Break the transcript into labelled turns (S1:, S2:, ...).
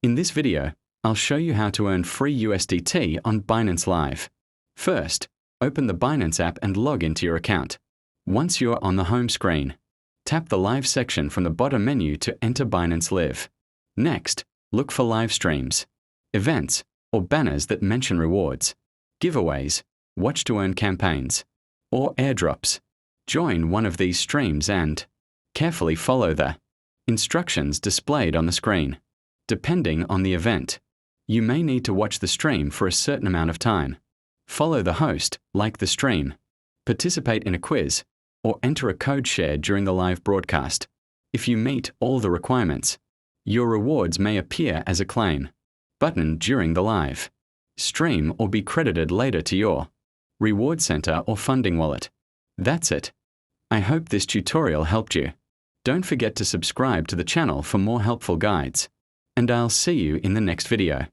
S1: In this video, I'll show you how to earn free USDT on Binance Live. First, open the Binance app and log into your account. Once you're on the home screen, tap the Live section from the bottom menu to enter Binance Live. Next, look for live streams, events, or banners that mention rewards, giveaways, watch to earn campaigns, or airdrops. Join one of these streams and carefully follow the instructions displayed on the screen. Depending on the event, you may need to watch the stream for a certain amount of time. Follow the host, like the stream, participate in a quiz, or enter a code shared during the live broadcast. If you meet all the requirements, your rewards may appear as a claim button during the live stream or be credited later to your reward center or funding wallet. That's it. I hope this tutorial helped you. Don't forget to subscribe to the channel for more helpful guides. And I'll see you in the next video.